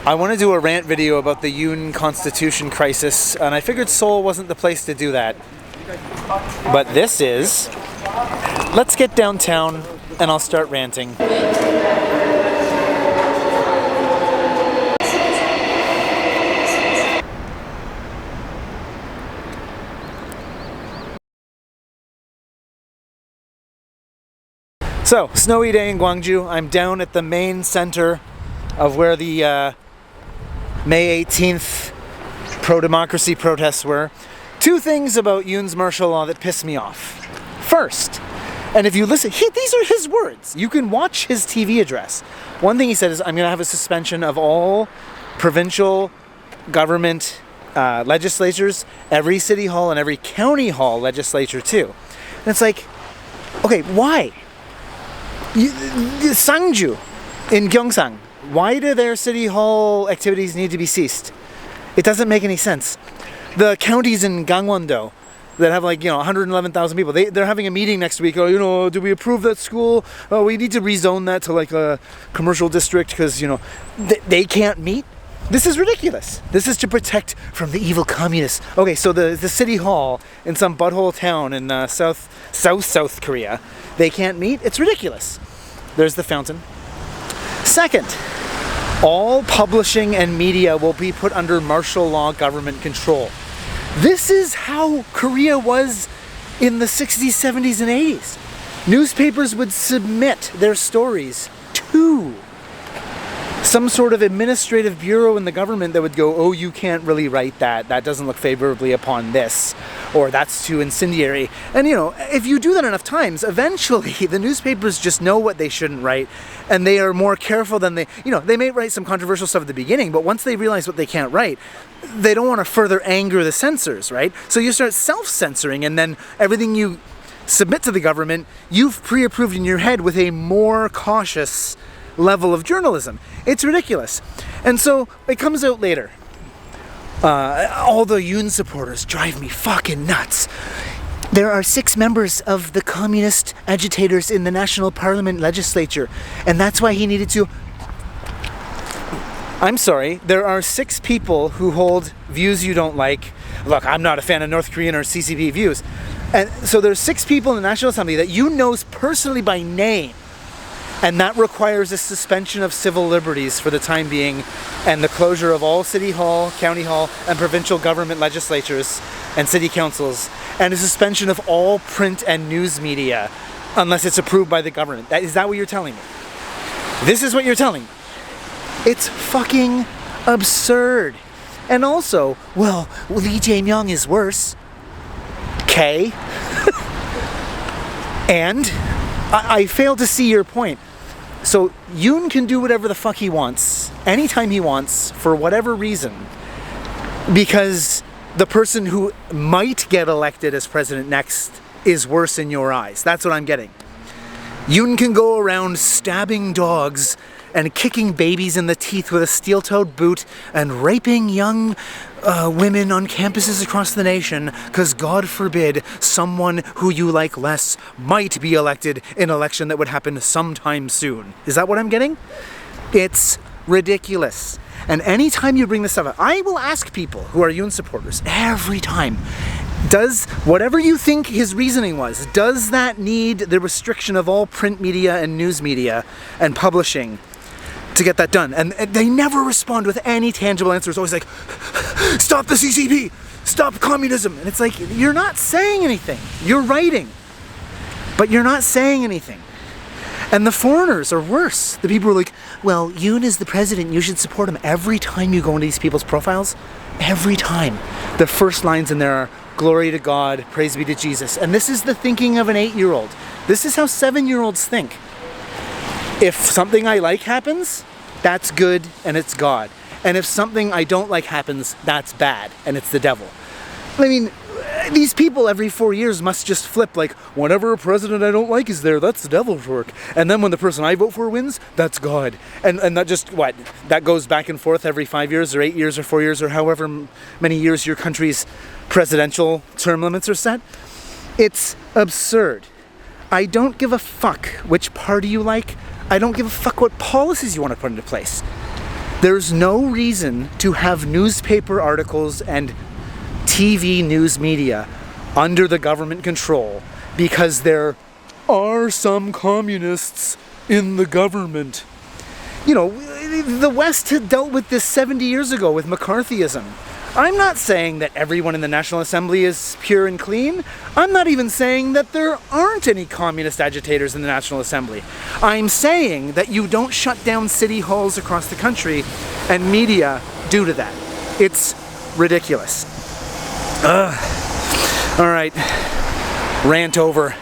I want to do a rant video about the Yoon constitution crisis, and I figured Seoul wasn't the place to do that. But this is. Let's get downtown and I'll start ranting. So, snowy day in Gwangju. I'm down at the main center of where the May 18th pro-democracy protests were. Two things about Yoon's martial law that piss me off. First, and if you listen, these are his words. You can watch his TV address. One thing he said is, I'm going to have a suspension of all provincial government legislatures, every city hall and every county hall legislature too. And it's like, okay, why? Sangju in Gyeongsang, why do their city hall activities need to be ceased? It doesn't make any sense. The counties in Gangwon-do that have 111,000 people, they're having a meeting next week. Oh, do we approve that school? Oh, we need to rezone that to a commercial district because, they can't meet. This is ridiculous. This is to protect from the evil communists. Okay, so the city hall in some butthole town in South Korea, they can't meet. It's ridiculous. There's the fountain. Second, all publishing and media will be put under martial law government control. This is how Korea was in the 60s, 70s, and 80s. Newspapers would submit their stories to some sort of administrative bureau in the government that would go, oh, you can't really write that. That doesn't look favorably upon this. Or that's too incendiary. And if you do that enough times, eventually the newspapers just know what they shouldn't write. And they are more careful than they may write some controversial stuff at the beginning, but once they realize what they can't write, they don't want to further anger the censors, right? So you start self-censoring, and then everything you submit to the government, you've pre-approved in your head with a more cautious level of journalism. It's ridiculous. And so it comes out later. All the Yoon supporters drive me fucking nuts. There are 6 members of the communist agitators in the National Parliament legislature, and that's why he needed to... I'm sorry, there are 6 people who hold views you don't like. Look, I'm not a fan of North Korean or CCP views. And so there's 6 people in the National Assembly that you know personally by name, and that requires a suspension of civil liberties for the time being, and the closure of all city hall, county hall, and provincial government legislatures and city councils, and a suspension of all print and news media unless it's approved by the government. Is that what you're telling me? This is what you're telling me. It's fucking absurd. And also, well, Lee Jae-myung is worse. Okay. And I fail to see your point. So Yoon can do whatever the fuck he wants, anytime he wants, for whatever reason, because the person who might get elected as president next is worse in your eyes. That's what I'm getting. Yoon can go around stabbing dogs and kicking babies in the teeth with a steel-toed boot and raping young women on campuses across the nation because, God forbid, someone who you like less might be elected in an election that would happen sometime soon. Is that what I'm getting? It's ridiculous. And anytime you bring this up, I will ask people who are Yoon supporters every time, does whatever you think his reasoning was, does that need the restriction of all print media and news media and publishing to get that done? And they never respond with any tangible answer. It's always like, stop the CCP, stop communism. And it's like, you're not saying anything. You're writing, but you're not saying anything. And the foreigners are worse. The people are like, well, Yoon is the president, you should support him. Every time you go into these people's profiles, every time, the first lines in there are, glory to God, praise be to Jesus. And this is the thinking of an 8-year-old. This is how 7-year-olds think. If something I like happens, that's good and it's God. And if something I don't like happens, that's bad and it's the devil. I mean, these people every 4 years must just flip, like, whenever a president I don't like is there, that's the devil's work. And then when the person I vote for wins, that's God. And that just, what? That goes back and forth every 5 years or 8 years or 4 years or however many years your country's presidential term limits are set. It's absurd. I don't give a fuck which party you like. I don't give a fuck what policies you want to put into place. There's no reason to have newspaper articles and TV news media under the government control because there are some communists in the government. You know, the West had dealt with this 70 years ago with McCarthyism. I'm not saying that everyone in the National Assembly is pure and clean. I'm not even saying that there aren't any communist agitators in the National Assembly. I'm saying that you don't shut down city halls across the country and media due to that. It's ridiculous. All right, rant over.